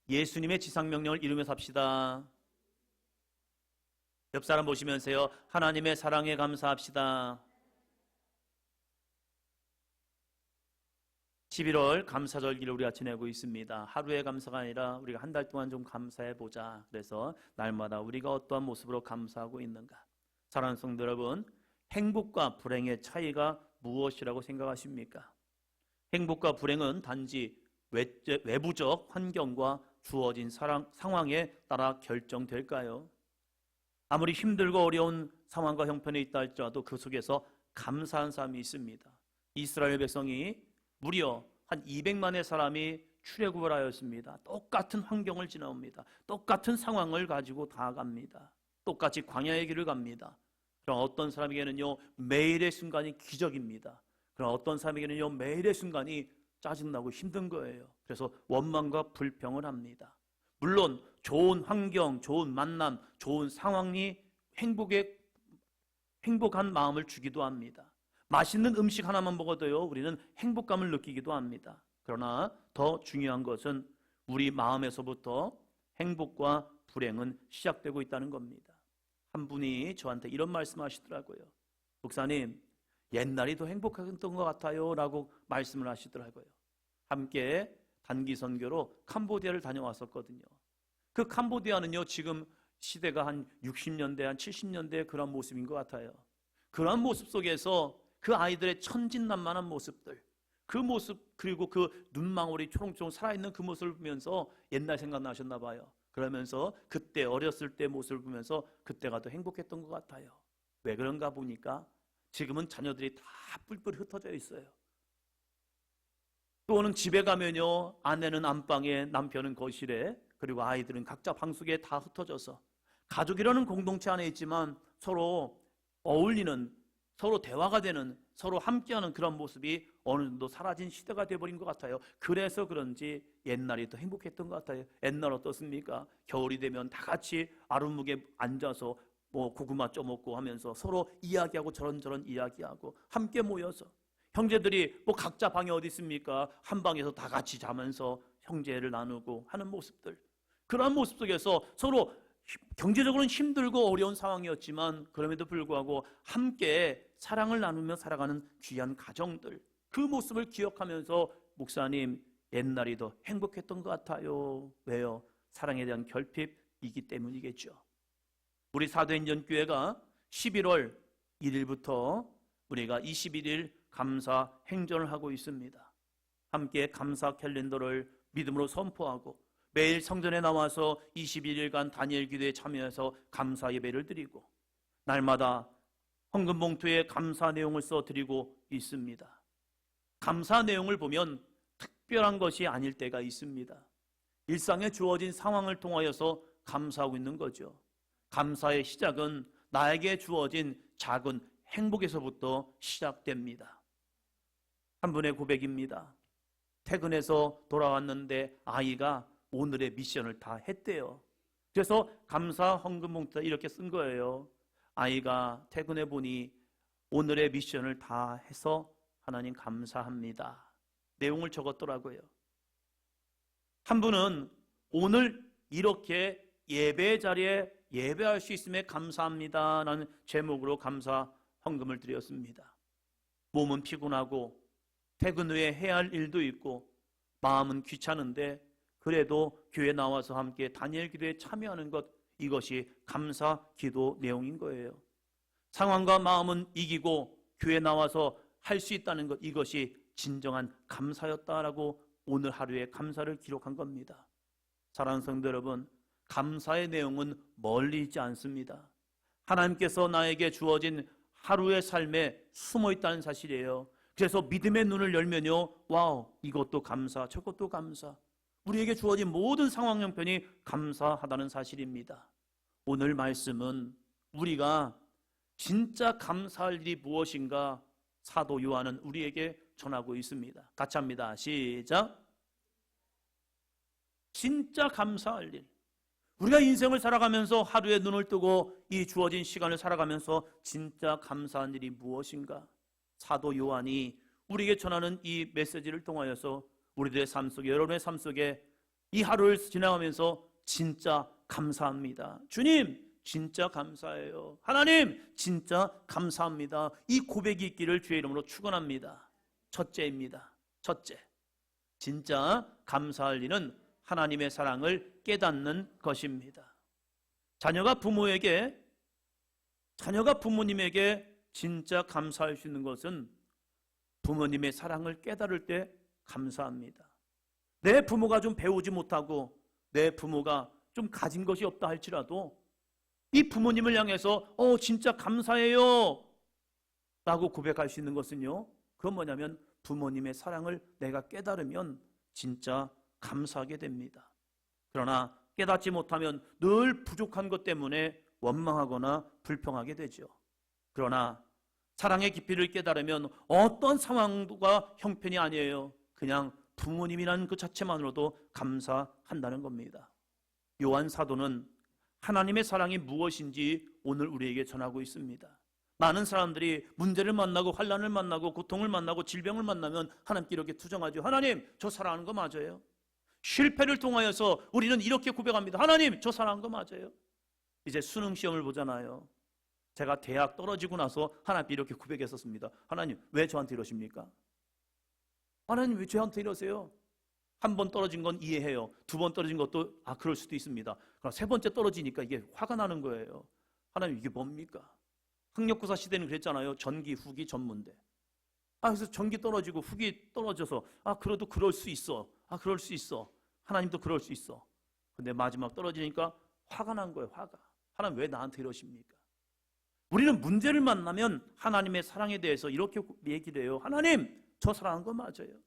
예수님의 지상명령을 이루며 삽시다. 옆 사람 보시면서요, 하나님의 사랑에 감사합시다. 11월 감사절기를 우리가 지내고 있습니다. 하루의 감사가 아니라 우리가 한 달 동안 좀 감사해보자. 그래서 날마다 우리가 어떠한 모습으로 감사하고 있는가. 사랑하는 성도 여러분, 행복과 불행의 차이가 무엇이라고 생각하십니까? 행복과 불행은 단지 외부적 환경과 주어진 상황에 따라 결정될까요? 아무리 힘들고 어려운 상황과 형편에 있다 할지라도 그 속에서 감사한 사람이 있습니다. 이스라엘 백성이 무려 한 200만의 사람이 출애굽을 하였습니다. 똑같은 환경을 지나옵니다. 똑같은 상황을 가지고 다 갑니다. 똑같이 광야의 길을 갑니다. 그럼 어떤 사람에게는요, 매일의 순간이 기적입니다. 그럼 어떤 사람에게는요, 매일의 순간이 짜증나고 힘든 거예요. 그래서 원망과 불평을 합니다. 물론 좋은 환경, 좋은 만남, 좋은 상황이 행복한 마음을 주기도 합니다. 맛있는 음식 하나만 먹어도요, 우리는 행복감을 느끼기도 합니다. 그러나 더 중요한 것은 우리 마음에서부터 행복과 불행은 시작되고 있다는 겁니다. 한 분이 저한테 이런 말씀하시더라고요. 목사님, 옛날이 더 행복했던 것 같아요 라고 말씀을 하시더라고요. 함께 단기 선교로 캄보디아를 다녀왔었거든요. 그 캄보디아는요, 지금 시대가 한 60년대, 한 70년대 그런 모습인 것 같아요. 그런 모습 속에서 그 아이들의 천진난만한 모습들, 그 모습, 그리고 그 눈망울이 초롱초롱 살아있는 그 모습을 보면서 옛날 생각나셨나 봐요. 그러면서 그때 어렸을 때 모습을 보면서 그때가 더 행복했던 것 같아요. 왜 그런가 보니까 지금은 자녀들이 다 뿔뿔이 흩어져 있어요. 또는 집에 가면요, 아내는 안방에, 남편은 거실에, 그리고 아이들은 각자 방 속에 다 흩어져서 가족이라는 공동체 안에 있지만 서로 어울리는, 서로 대화가 되는, 서로 함께하는 그런 모습이 어느 정도 사라진 시대가 되어버린 것 같아요. 그래서 그런지 옛날이 더 행복했던 것 같아요. 옛날 어떻습니까? 겨울이 되면 다 같이 아랫목에 앉아서 고구마 쪄먹고 하면서 서로 이야기하고 저런저런 이야기하고 함께 모여서 형제들이 각자 방이 어디 있습니까? 한 방에서 다 같이 자면서 형제를 나누고 하는 모습들, 그러한 모습 속에서 서로 경제적으로는 힘들고 어려운 상황이었지만 그럼에도 불구하고 함께 사랑을 나누며 살아가는 귀한 가정들, 그 모습을 기억하면서 목사님, 옛날이 더 행복했던 것 같아요. 왜요? 사랑에 대한 결핍이기 때문이겠죠. 우리 사도행전교회가 11월 1일부터 우리가 21일 감사 행전을 하고 있습니다. 함께 감사 캘린더를 믿음으로 선포하고 매일 성전에 나와서 21일간 다니엘 기도에 참여해서 감사 예배를 드리고 날마다 헌금 봉투에 감사 내용을 써드리고 있습니다. 감사 내용을 보면 특별한 것이 아닐 때가 있습니다. 일상에 주어진 상황을 통하여서 감사하고 있는 거죠. 감사의 시작은 나에게 주어진 작은 행복에서부터 시작됩니다. 한 분의 고백입니다. 퇴근해서 돌아왔는데 아이가 오늘의 미션을 다 했대요. 그래서 감사 헌금 봉투에 이렇게 쓴 거예요. 아이가 퇴근해 보니 오늘의 미션을 다 해서 하나님 감사합니다. 내용을 적었더라고요. 한 분은 오늘 이렇게 예배 자리에 예배할 수 있음에 감사합니다 라는 제목으로 감사 헌금을 드렸습니다. 몸은 피곤하고 퇴근 후에 해야 할 일도 있고 마음은 귀찮은데 그래도 교회 나와서 함께 다니엘 기도에 참여하는 것, 이것이 감사 기도 내용인 거예요. 상황과 마음은 이기고 교회 나와서 할 수 있다는 것, 이것이 진정한 감사였다라고 오늘 하루의 감사를 기록한 겁니다. 사랑하는 성도 여러분, 감사의 내용은 멀리 있지 않습니다. 하나님께서 나에게 주어진 하루의 삶에 숨어 있다는 사실이에요. 그래서 믿음의 눈을 열면요, 와우, 이것도 감사, 저것도 감사. 우리에게 주어진 모든 상황 형편이 감사하다는 사실입니다. 오늘 말씀은 우리가 진짜 감사할 일이 무엇인가 사도 요한은 우리에게 전하고 있습니다. 같이 합니다. 시작. 진짜 감사할 일. 우리가 인생을 살아가면서 하루에 눈을 뜨고 이 주어진 시간을 살아가면서 진짜 감사한 일이 무엇인가? 사도 요한이 우리에게 전하는 이 메시지를 통하여서 우리들의 삶 속에, 여러분의 삶 속에 이 하루를 지나가면서 진짜 감사합니다. 주님, 진짜 감사해요. 하나님, 진짜 감사합니다. 이 고백이 있기를 주의 이름으로 축원합니다. 첫째입니다. 첫째, 진짜 감사할 일은 하나님의 사랑을 깨닫는 것입니다. 자녀가 부모님에게 진짜 감사할 수 있는 것은 부모님의 사랑을 깨달을 때 감사합니다. 내 부모가 좀 배우지 못하고 내 부모가 좀 가진 것이 없다 할지라도 이 부모님을 향해서 진짜 감사해요 라고 고백할 수 있는 것은요, 그건 뭐냐면 부모님의 사랑을 내가 깨달으면 진짜 감사하게 됩니다. 그러나 깨닫지 못하면 늘 부족한 것 때문에 원망하거나 불평하게 되죠. 그러나 사랑의 깊이를 깨달으면 어떤 상황과 형편이 아니에요. 그냥 부모님이라는 그 자체만으로도 감사한다는 겁니다. 요한 사도는 하나님의 사랑이 무엇인지 오늘 우리에게 전하고 있습니다. 많은 사람들이 문제를 만나고 환난을 만나고 고통을 만나고 질병을 만나면 하나님께 이렇게 투정하죠. 하나님, 저 사랑하는 거 맞아요? 실패를 통하여서 우리는 이렇게 고백합니다. 하나님, 저 사랑하는 거 맞아요? 이제 수능 시험을 보잖아요. 제가 대학 떨어지고 나서 하나님께 이렇게 고백했었습니다. 하나님, 왜 저한테 이러십니까? 하나님, 왜 저한테 이러세요? 한 번 떨어진 건 이해해요. 두 번 떨어진 것도 그럴 수도 있습니다. 그럼 세 번째 떨어지니까 이게 화가 나는 거예요. 하나님, 이게 뭡니까? 학력고사 시대는 그랬잖아요. 전기, 후기, 전문대. 그래서 전기 떨어지고 후기 떨어져서 그래도 그럴 수 있어. 그럴 수 있어. 하나님도 그럴 수 있어. 근데 마지막 떨어지니까 화가 난 거예요. 화가. 하나님, 왜 나한테 이러십니까? 우리는 문제를 만나면 하나님의 사랑에 대해서 이렇게 얘기를 해요. 하나님, 저 사랑한 거 맞아요.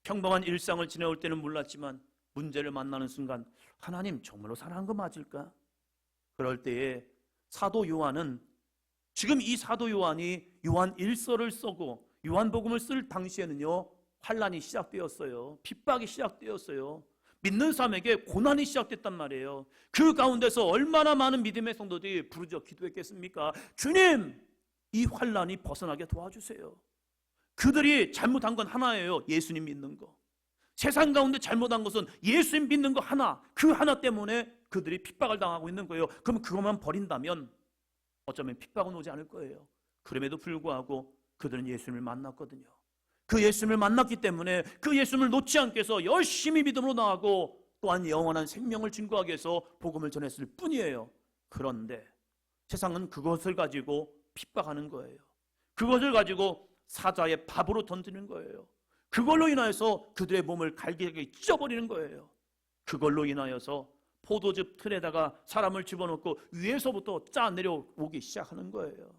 평범한 일상을 지내올 때는 몰랐지만 문제를 만나는 순간 하나님, 정말로 사랑한 거 맞을까? 그럴 때에 사도 요한은, 지금 이 사도 요한이 요한 1서를 쓰고 요한복음을 쓸 당시에는요, 환난이 시작되었어요. 핍박이 시작되었어요. 믿는 사람에게 고난이 시작됐단 말이에요. 그 가운데서 얼마나 많은 믿음의 성도들이 부르짖어 기도했겠습니까? 주님, 이 환난이 벗어나게 도와주세요. 그들이 잘못한 건 하나예요. 예수님 믿는 거. 세상 가운데 잘못한 것은 예수님 믿는 거 하나, 그 하나 때문에 그들이 핍박을 당하고 있는 거예요. 그럼 그것만 버린다면 어쩌면 핍박은 오지 않을 거예요. 그럼에도 불구하고 그들은 예수님을 만났거든요. 그 예수님을 만났기 때문에 그 예수님을 놓지 않기 위해서 열심히 믿음으로 나아가고 또한 영원한 생명을 증거하기 위해서 복음을 전했을 뿐이에요. 그런데 세상은 그것을 가지고 핍박하는 거예요. 그것을 가지고 사자의 밥으로 던지는 거예요. 그걸로 인하여서 그들의 몸을 갈기게 찢어버리는 거예요. 그걸로 인하여서 포도즙 틀에다가 사람을 집어넣고 위에서부터 짜 내려오기 시작하는 거예요.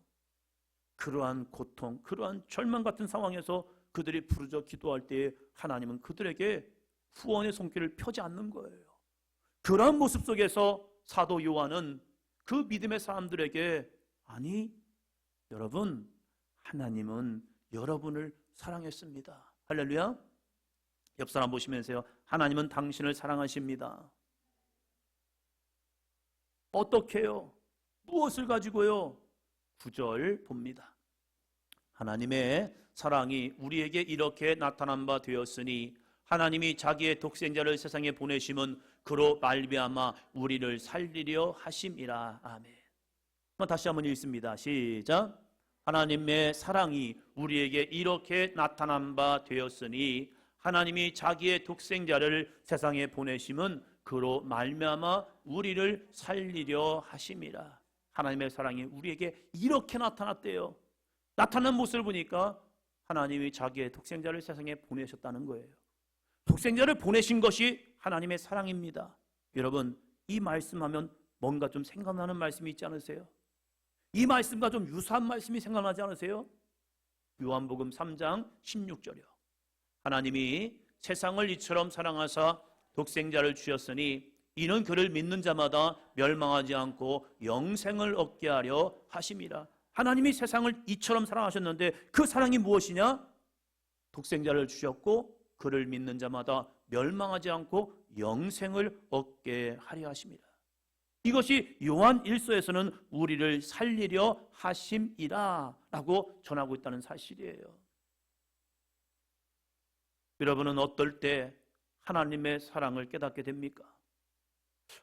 그러한 고통, 그러한 절망 같은 상황에서 그들이 부르짖어 기도할 때에 하나님은 그들에게 후원의 손길을 펴지 않는 거예요. 그러한 모습 속에서 사도 요한은 그 믿음의 사람들에게, 아니, 여러분, 하나님은 여러분을 사랑했습니다. 할렐루야. 옆 사람 보시면서요, 하나님은 당신을 사랑하십니다. 어떻게요? 무엇을 가지고요? 9절 봅니다. 하나님의 사랑이 우리에게 이렇게 나타난 바 되었으니 하나님이 자기의 독생자를 세상에 보내심은 그로 말미암아 우리를 살리려 하심이라. 아멘. 다시 한번 읽습니다. 시작. 하나님의 사랑이 우리에게 이렇게 나타난 바 되었으니 하나님이 자기의 독생자를 세상에 보내심은 그로 말미암아 우리를 살리려 하심이라. 하나님의 사랑이 우리에게 이렇게 나타났대요. 나타난 모습을 보니까 하나님이 자기의 독생자를 세상에 보내셨다는 거예요. 독생자를 보내신 것이 하나님의 사랑입니다. 여러분, 이 말씀하면 뭔가 좀 생각나는 말씀이 있지 않으세요? 이 말씀과 좀 유사한 말씀이 생각나지 않으세요? 요한복음 3장 16절이요. 하나님이 세상을 이처럼 사랑하사 독생자를 주셨으니 이는 그를 믿는 자마다 멸망하지 않고 영생을 얻게 하려 하심이라. 하나님이 세상을 이처럼 사랑하셨는데 그 사랑이 무엇이냐? 독생자를 주셨고 그를 믿는 자마다 멸망하지 않고 영생을 얻게 하려 하심이라. 이것이 요한 1서에서는 우리를 살리려 하심이라 라고 전하고 있다는 사실이에요. 여러분은 어떨 때 하나님의 사랑을 깨닫게 됩니까?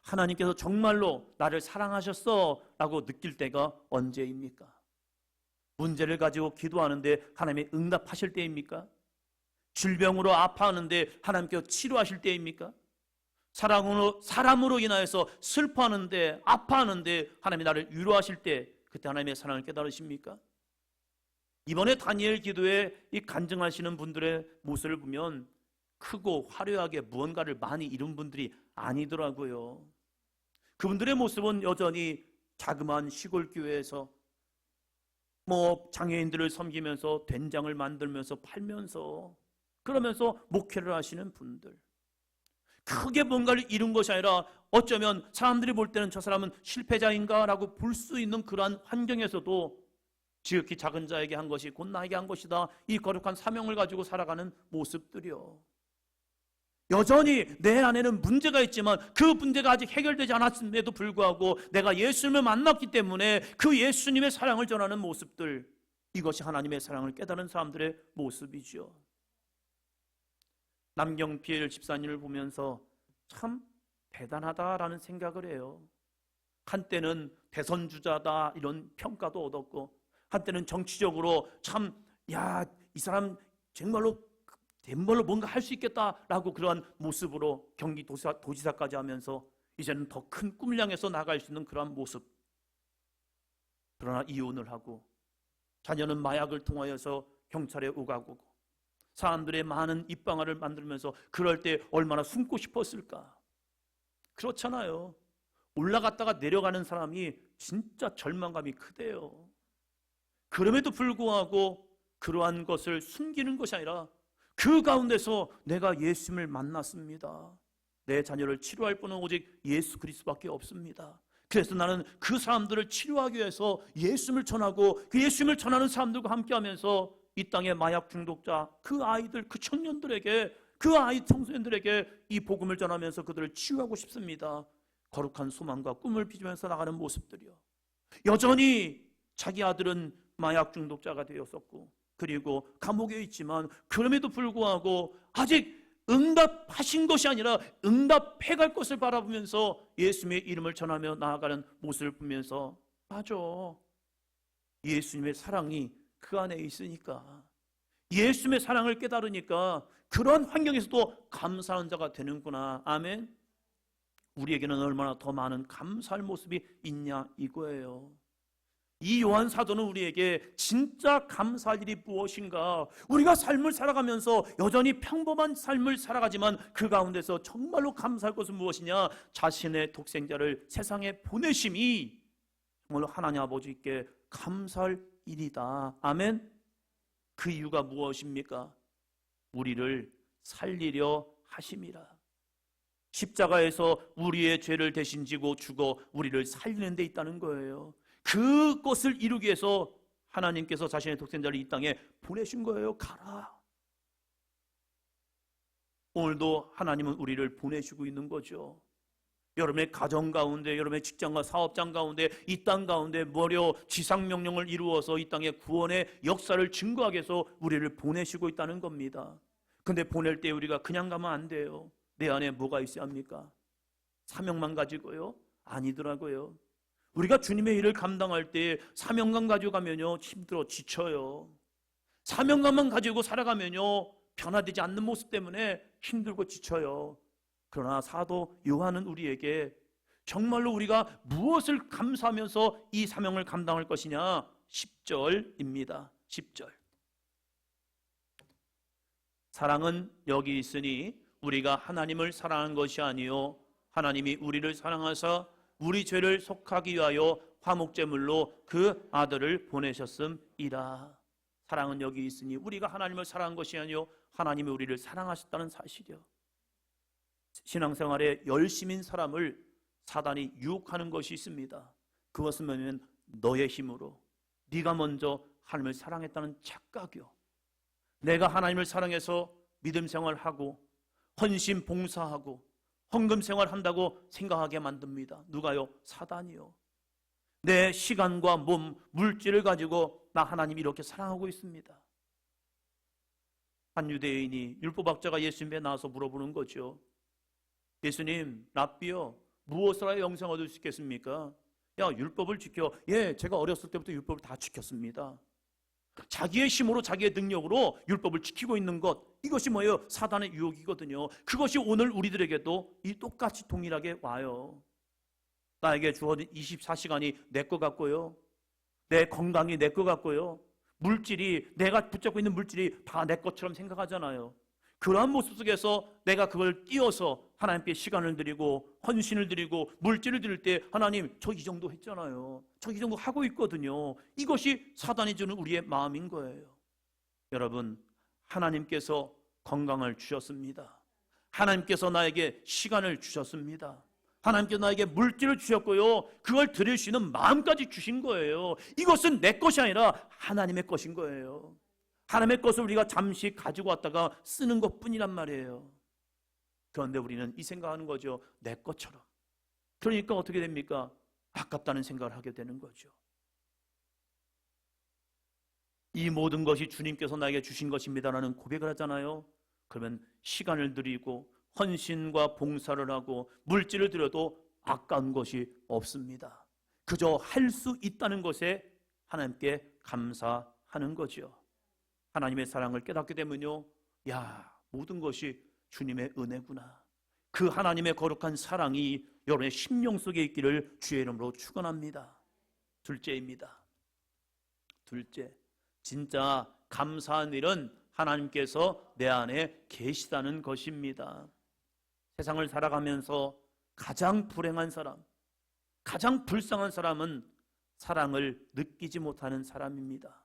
하나님께서 정말로 나를 사랑하셨어 라고 느낄 때가 언제입니까? 문제를 가지고 기도하는데 하나님이 응답하실 때입니까? 질병으로 아파하는데 하나님께서 치료하실 때입니까? 사람으로 인하여서 슬퍼하는데 아파하는데 하나님이 나를 위로하실 때 그때 하나님의 사랑을 깨달으십니까? 이번에 다니엘 기도에 이 간증하시는 분들의 모습을 보면 크고 화려하게 무언가를 많이 이룬 분들이 아니더라고요. 그분들의 모습은 여전히 자그마한 시골 교회에서 장애인들을 섬기면서 된장을 만들면서 팔면서 그러면서 목회를 하시는 분들, 크게 뭔가를 이룬 것이 아니라 어쩌면 사람들이 볼 때는 저 사람은 실패자인가 라고 볼 수 있는 그러한 환경에서도 지극히 작은 자에게 한 것이 곧 나에게 한 것이다, 이 거룩한 사명을 가지고 살아가는 모습들이요. 여전히 내 안에는 문제가 있지만 그 문제가 아직 해결되지 않았음에도 불구하고 내가 예수님을 만났기 때문에 그 예수님의 사랑을 전하는 모습들, 이것이 하나님의 사랑을 깨달은 사람들의 모습이죠. 남경필 집사님을 보면서 참 대단하다라는 생각을 해요. 한때는 대선 주자다 이런 평가도 얻었고, 한때는 정치적으로 참 이 사람 정말로 뭔가 할 수 있겠다라고 그러한 모습으로 경기도지사까지 하면서 이제는 더 큰 꿈을 향해서 나갈 수 있는 그러한 모습. 그러나 이혼을 하고 자녀는 마약을 통하여서 경찰에 오가고 사람들의 많은 입방아를 만들면서 그럴 때 얼마나 숨고 싶었을까. 그렇잖아요. 올라갔다가 내려가는 사람이 진짜 절망감이 크대요. 그럼에도 불구하고 그러한 것을 숨기는 것이 아니라 그 가운데서 내가 예수님을 만났습니다. 내 자녀를 치료할 분은 오직 예수 그리스도밖에 없습니다. 그래서 나는 그 사람들을 치료하기 위해서 예수님을 전하고 그 예수님을 전하는 사람들과 함께하면서 이 땅의 마약 중독자, 그 아이들, 그 청년들에게, 그 아이 청소년들에게 이 복음을 전하면서 그들을 치유하고 싶습니다. 거룩한 소망과 꿈을 비주면서 나가는 모습들이요. 여전히 자기 아들은 마약 중독자가 되었었고 그리고 감옥에 있지만 그럼에도 불구하고 아직 응답하신 것이 아니라 응답해갈 것을 바라보면서 예수님의 이름을 전하며 나아가는 모습을 보면서 맞아, 예수님의 사랑이 그 안에 있으니까, 예수님의 사랑을 깨달으니까 그런 환경에서도 감사하는 자가 되는구나. 아멘. 우리에게는 얼마나 더 많은 감사할 모습이 있냐 이거예요. 이 요한 사도는 우리에게 진짜 감사할 일이 무엇인가, 우리가 삶을 살아가면서 여전히 평범한 삶을 살아가지만 그 가운데서 정말로 감사할 것은 무엇이냐, 자신의 독생자를 세상에 보내심이 정말로 하나님 아버지께 감사할 일이다. 아멘. 그 이유가 무엇입니까? 우리를 살리려 하심이라. 십자가에서 우리의 죄를 대신 지고 죽어 우리를 살리는 데 있다는 거예요. 그것을 이루기 위해서 하나님께서 자신의 독생자를 이 땅에 보내신 거예요. 가라. 오늘도 하나님은 우리를 보내시고 있는 거죠. 여러분의 가정 가운데, 여러분의 직장과 사업장 가운데, 이 땅 가운데 무려 지상명령을 이루어서 이 땅의 구원의 역사를 증거하기 위해서 우리를 보내시고 있다는 겁니다. 근데 보낼 때 우리가 그냥 가면 안 돼요. 내 안에 뭐가 있어야 합니까? 사명만 가지고요? 아니더라고요. 우리가 주님의 일을 감당할 때 사명감 가지고 가면요 힘들어 지쳐요. 사명감만 가지고 살아가면요 변화되지 않는 모습 때문에 힘들고 지쳐요. 그러나 사도 요한은 우리에게 정말로 우리가 무엇을 감사하면서 이 사명을 감당할 것이냐, 10절입니다. 10절. 사랑은 여기 있으니 우리가 하나님을 사랑한 것이 아니요 하나님이 우리를 사랑하사 우리 죄를 속하기 위하여 화목제물로 그 아들을 보내셨음이라. 사랑은 여기 있으니 우리가 하나님을 사랑한 것이 아니요 하나님이 우리를 사랑하셨다는 사실이요. 신앙생활에 열심인 사람을 사단이 유혹하는 것이 있습니다. 그것은 뭐냐면 너의 힘으로 네가 먼저 하나님을 사랑했다는 착각이요. 내가 하나님을 사랑해서 믿음 생활하고 헌신 봉사하고 헌금 생활한다고 생각하게 만듭니다. 누가요? 사단이요. 내 시간과 몸, 물질을 가지고 나 하나님 이렇게 사랑하고 있습니다. 한 유대인이 율법학자가 예수님에 나와서 물어보는 거죠. 예수님, 랍비요, 무엇을 하여 영생 얻을 수 있겠습니까? 야, 율법을 지켜. 예, 제가 어렸을 때부터 율법을 다 지켰습니다. 자기의 힘으로, 자기의 능력으로 율법을 지키고 있는 것, 이것이 뭐예요? 사단의 유혹이거든요. 그것이 오늘 우리들에게도 이 똑같이 동일하게 와요. 나에게 주어진 24시간이 내 것 같고요, 내 건강이 내 것 같고요, 물질이, 내가 붙잡고 있는 물질이 다 내 것처럼 생각하잖아요. 그러한 모습 속에서 내가 그걸 띄어서 하나님께 시간을 드리고 헌신을 드리고 물질을 드릴 때, 하나님, 저 이 정도 했잖아요, 저 이 정도 하고 있거든요. 이것이 사단이 주는 우리의 마음인 거예요. 여러분, 하나님께서 건강을 주셨습니다. 하나님께서 나에게 시간을 주셨습니다. 하나님께서 나에게 물질을 주셨고요, 그걸 드릴 수 있는 마음까지 주신 거예요. 이것은 내 것이 아니라 하나님의 것인 거예요. 하나님의 것을 우리가 잠시 가지고 왔다가 쓰는 것뿐이란 말이에요. 그런데 우리는 이 생각하는 거죠. 내 것처럼. 그러니까 어떻게 됩니까? 아깝다는 생각을 하게 되는 거죠. 이 모든 것이 주님께서 나에게 주신 것입니다라는 고백을 하잖아요. 그러면 시간을 드리고 헌신과 봉사를 하고 물질을 드려도 아까운 것이 없습니다. 그저 할 수 있다는 것에 하나님께 감사하는 거죠. 하나님의 사랑을 깨닫게 되면요, 야, 모든 것이 주님의 은혜구나. 그 하나님의 거룩한 사랑이 여러분의 심령 속에 있기를 주의 이름으로 축원합니다. 둘째입니다. 둘째, 진짜 감사한 일은 하나님께서 내 안에 계시다는 것입니다. 세상을 살아가면서 가장 불행한 사람, 가장 불쌍한 사람은 사랑을 느끼지 못하는 사람입니다.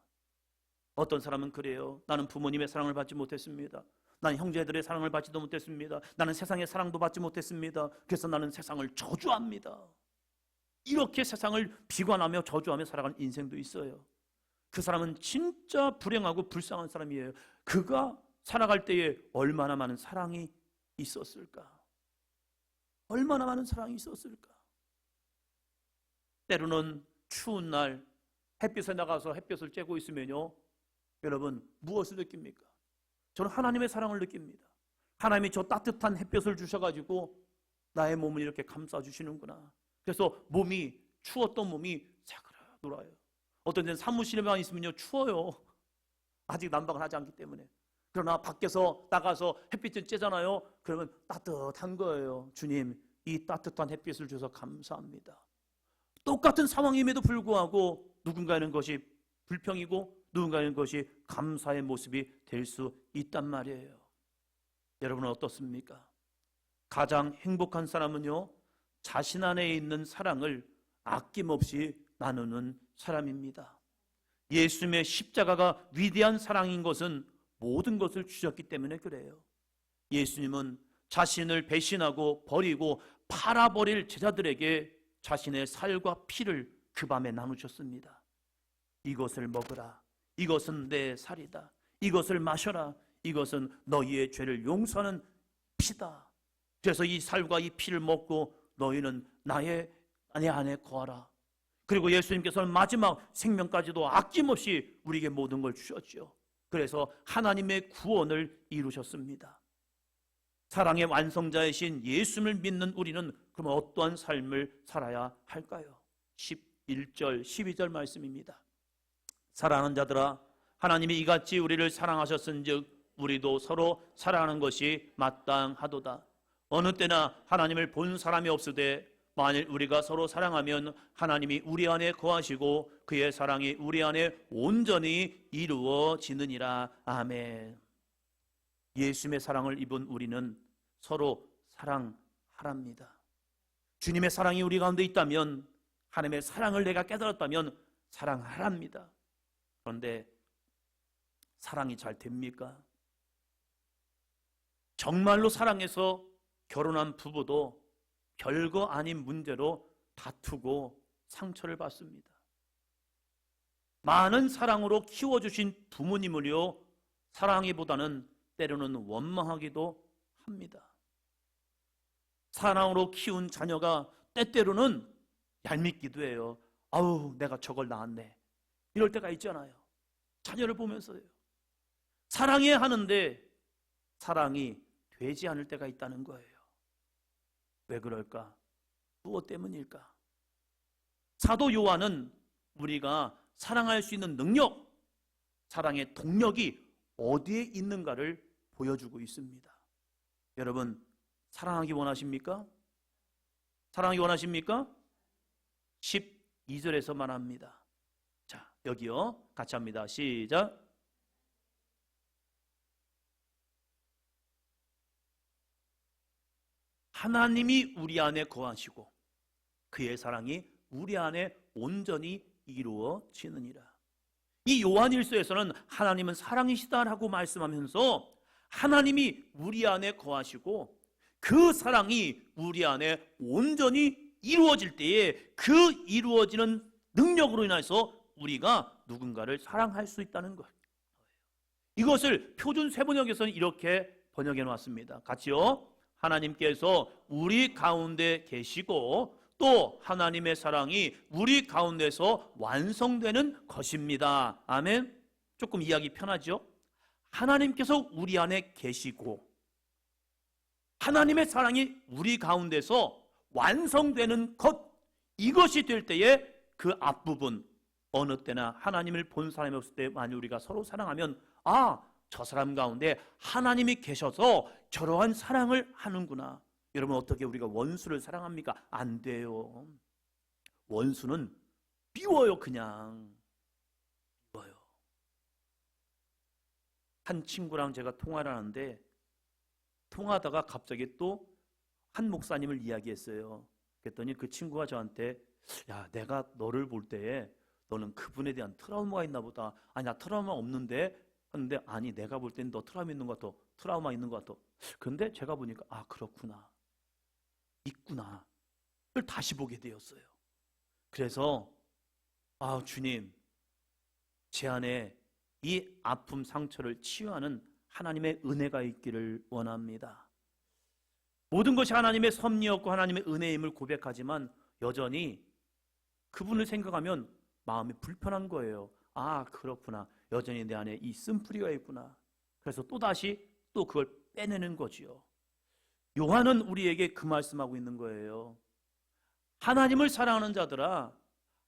어떤 사람은 그래요. 나는 부모님의 사랑을 받지 못했습니다. 나는 형제들의 사랑을 받지도 못했습니다. 나는 세상의 사랑도 받지 못했습니다. 그래서 나는 세상을 저주합니다. 이렇게 세상을 비관하며 저주하며 살아가는 인생도 있어요. 그 사람은 진짜 불행하고 불쌍한 사람이에요. 그가 살아갈 때에 얼마나 많은 사랑이 있었을까? 얼마나 많은 사랑이 있었을까? 때로는 추운 날 햇빛에 나가서 햇볕을 쬐고 있으면요, 여러분 무엇을 느낍니까? 저는 하나님의 사랑을 느낍니다. 하나님이 저 따뜻한 햇볕을 주셔가지고 나의 몸을 이렇게 감싸주시는구나. 그래서 몸이, 추웠던 몸이 사그라들어요. 어떤 데는 사무실에만 있으면요 추워요. 아직 난방을 하지 않기 때문에. 그러나 밖에서 나가서 햇빛을 쬐잖아요. 그러면 따뜻한 거예요. 주님, 이 따뜻한 햇빛을 주셔서 감사합니다. 똑같은 상황임에도 불구하고 누군가는 것이 불평이고 누군가는 것이 감사의 모습이 될 수 있단 말이에요. 여러분은 어떻습니까? 가장 행복한 사람은요, 자신 안에 있는 사랑을 아낌없이 나누는 사람입니다. 예수님의 십자가가 위대한 사랑인 것은 모든 것을 주셨기 때문에 그래요. 예수님은 자신을 배신하고 버리고 팔아버릴 제자들에게 자신의 살과 피를 그 밤에 나누셨습니다. 이것을 먹으라. 이것은 내 살이다. 이것을 마셔라. 이것은 너희의 죄를 용서하는 피다. 그래서 이 살과 이 피를 먹고 너희는 내 안에 거하라. 그리고 예수님께서는 마지막 생명까지도 아낌없이 우리에게 모든 걸 주셨죠. 그래서 하나님의 구원을 이루셨습니다. 사랑의 완성자이신 예수님을 믿는 우리는 그럼 어떠한 삶을 살아야 할까요? 11절, 12절 말씀입니다. 사랑하는 자들아, 하나님이 이같이 우리를 사랑하셨은즉 우리도 서로 사랑하는 것이 마땅하도다. 어느 때나 하나님을 본 사람이 없으되 만일 우리가 서로 사랑하면 하나님이 우리 안에 거하시고 그의 사랑이 우리 안에 온전히 이루어지느니라. 아멘. 예수님의 사랑을 입은 우리는 서로 사랑하랍니다. 주님의 사랑이 우리 가운데 있다면, 하나님의 사랑을 내가 깨달았다면 사랑하랍니다. 그런데 사랑이 잘 됩니까? 정말로 사랑해서 결혼한 부부도 별거 아닌 문제로 다투고 상처를 받습니다. 많은 사랑으로 키워주신 부모님을요, 사랑하기보다는 때로는 원망하기도 합니다. 사랑으로 키운 자녀가 때때로는 얄밉기도 해요. 아우, 내가 저걸 낳았네. 이럴 때가 있잖아요. 자녀를 보면서요. 사랑해야 하는데 사랑이 되지 않을 때가 있다는 거예요. 왜 그럴까? 무엇 때문일까? 사도 요한은 우리가 사랑할 수 있는 능력, 사랑의 동력이 어디에 있는가를 보여주고 있습니다. 여러분, 사랑하기 원하십니까? 사랑하기 원하십니까? 12절에서 말합니다. 자, 여기요. 같이 합니다. 시작. 하나님이 우리 안에 거하시고 그의 사랑이 우리 안에 온전히 이루어지느니라. 이 요한일서에서는 하나님은 사랑이시다라고 말씀하면서 하나님이 우리 안에 거하시고 그 사랑이 우리 안에 온전히 이루어질 때에 그 이루어지는 능력으로 인해서 우리가 누군가를 사랑할 수 있다는 거예요. 이것을 표준 세번역에서는 이렇게 번역해 놓았습니다. 같이요. 하나님께서 우리 가운데 계시고 또 하나님의 사랑이 우리 가운데서 완성되는 것입니다. 아멘. 조금 이해하기 편하죠? 하나님께서 우리 안에 계시고 하나님의 사랑이 우리 가운데서 완성되는 것, 이것이 될 때에 그 앞부분, 어느 때나 하나님을 본 사람이 없을 때 만약 우리가 서로 사랑하면 저 사람 가운데 하나님이 계셔서 저러한 사랑을 하는구나. 여러분, 어떻게 우리가 원수를 사랑합니까? 안 돼요. 원수는 미워요. 그냥 미워요. 한 친구랑 제가 통화를 하는데 통화하다가 갑자기 또 한 목사님을 이야기했어요. 그랬더니 그 친구가 저한테 야, 내가 너를 볼 때에 너는 그분에 대한 트라우마가 있나 보다. 아니, 나 트라우마 없는데 하는데, 아니, 내가 볼 때는 너 트라우마 있는 것 같아. 트라우마 있는 것 같아. 그런데 제가 보니까 그렇구나, 있구나 를 다시 보게 되었어요. 그래서 주님, 제 안에 이 아픔 상처를 치유하는 하나님의 은혜가 있기를 원합니다. 모든 것이 하나님의 섭리였고 하나님의 은혜임을 고백하지만 여전히 그분을 생각하면 마음이 불편한 거예요. 그렇구나, 여전히 내 안에 이 쓴뿌리가 있구나. 그래서 또다시 또 그걸 빼내는 거지요. 요한은 우리에게 그 말씀하고 있는 거예요. 하나님을 사랑하는 자들아,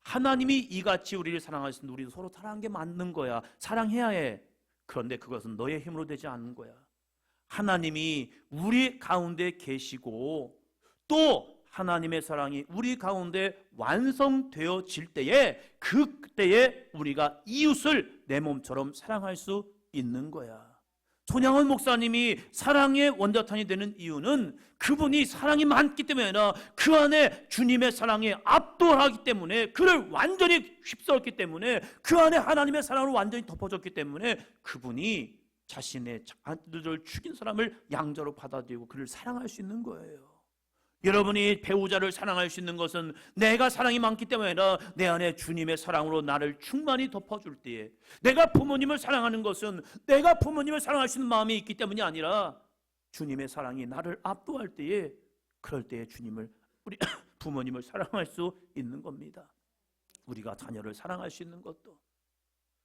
하나님이 이같이 우리를 사랑하신 우리도 서로 사랑하는 게 맞는 거야. 사랑해야 해. 그런데 그것은 너의 힘으로 되지 않는 거야. 하나님이 우리 가운데 계시고 또 하나님의 사랑이 우리 가운데 완성되어질 때에 그때에 우리가 이웃을 내 몸처럼 사랑할 수 있는 거야. 손양원 목사님이 사랑의 원자탄이 되는 이유는 그분이 사랑이 많기 때문이 아니라 그 안에 주님의 사랑이 압도하기 때문에, 그를 완전히 휩쓸었기 때문에, 그 안에 하나님의 사랑으로 완전히 덮어졌기 때문에 그분이 자신의 아들을 죽인 사람을 양자로 받아들이고 그를 사랑할 수 있는 거예요. 여러분이 배우자를 사랑할 수 있는 것은 내가 사랑이 많기 때문이 아니라 내 안에 주님의 사랑으로 나를 충만히 덮어줄 때에, 내가 부모님을 사랑하는 것은 내가 부모님을 사랑할 수 있는 마음이 있기 때문이 아니라 주님의 사랑이 나를 압도할 때에, 그럴 때에 우리 부모님을 사랑할 수 있는 겁니다. 우리가 자녀를 사랑할 수 있는 것도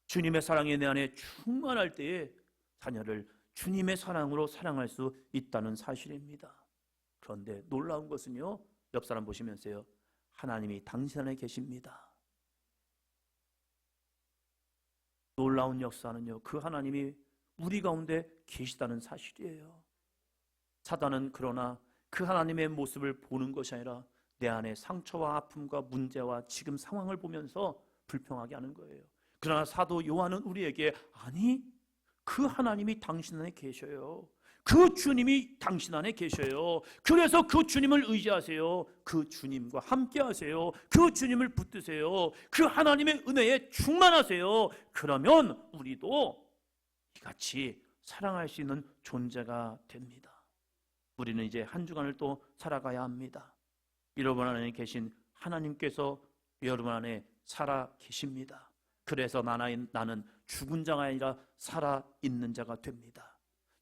주님의 사랑이 내 안에 충만할 때에 자녀를 주님의 사랑으로 사랑할 수 있다는 사실입니다. 그런데 놀라운 것은요, 옆 사람 보시면서요, 하나님이 당신 안에 계십니다. 놀라운 역사는요, 그 하나님이 우리 가운데 계시다는 사실이에요. 사단은 그러나 그 하나님의 모습을 보는 것이 아니라 내 안에 상처와 아픔과 문제와 지금 상황을 보면서 불평하게 하는 거예요. 그러나 사도 요한은 우리에게 그 하나님이 당신 안에 계셔요. 그 주님이 당신 안에 계셔요. 그래서 그 주님을 의지하세요. 그 주님과 함께 하세요. 그 주님을 붙드세요. 그 하나님의 은혜에 충만하세요. 그러면 우리도 이같이 사랑할 수 있는 존재가 됩니다. 우리는 이제 한 주간을 또 살아가야 합니다. 여러분 안에 계신 하나님께서 여러분 안에 살아 계십니다. 그래서 나는 죽은 자가 아니라 살아있는 자가 됩니다.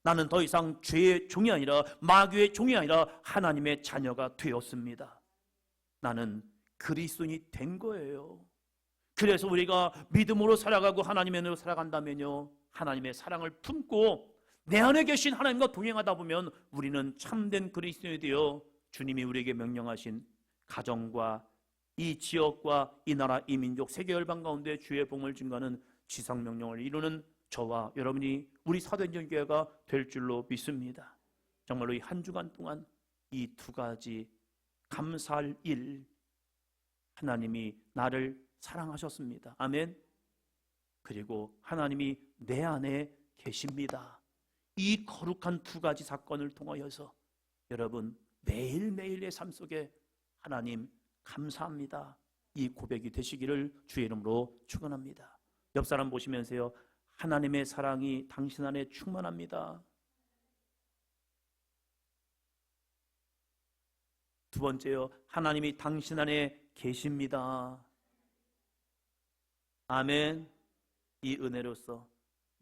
나는 더 이상 죄의 종이 아니라 마귀의 종이 아니라 하나님의 자녀가 되었습니다. 나는 그리스도인이 된 거예요. 그래서 우리가 믿음으로 살아가고 하나님의 은혜로 살아간다면요, 하나님의 사랑을 품고 내 안에 계신 하나님과 동행하다 보면 우리는 참된 그리스도인이 되어 주님이 우리에게 명령하신 가정과 이 지역과 이 나라 이 민족 세계 열방 가운데 주의 복음을 증거하는 지상 명령을 이루는 저와 여러분이 우리 사도행전 교회가 될 줄로 믿습니다. 정말로 이 한 주간 동안 이 두 가지 감사할 일, 하나님이 나를 사랑하셨습니다. 아멘. 그리고 하나님이 내 안에 계십니다. 이 거룩한 두 가지 사건을 통하여서 여러분 매일매일의 삶 속에 하나님 감사합니다, 이 고백이 되시기를 주의 이름으로 축원합니다. 옆 사람 보시면서요, 하나님의 사랑이 당신 안에 충만합니다. 두 번째요, 하나님이 당신 안에 계십니다. 아멘. 이 은혜로서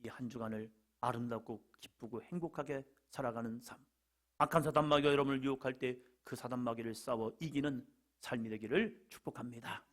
이 한 주간을 아름답고 기쁘고 행복하게 살아가는 삶, 악한 사단 마귀가 여러분을 유혹할 때 그 사단 마귀를 싸워 이기는 삶이 되기를 축복합니다.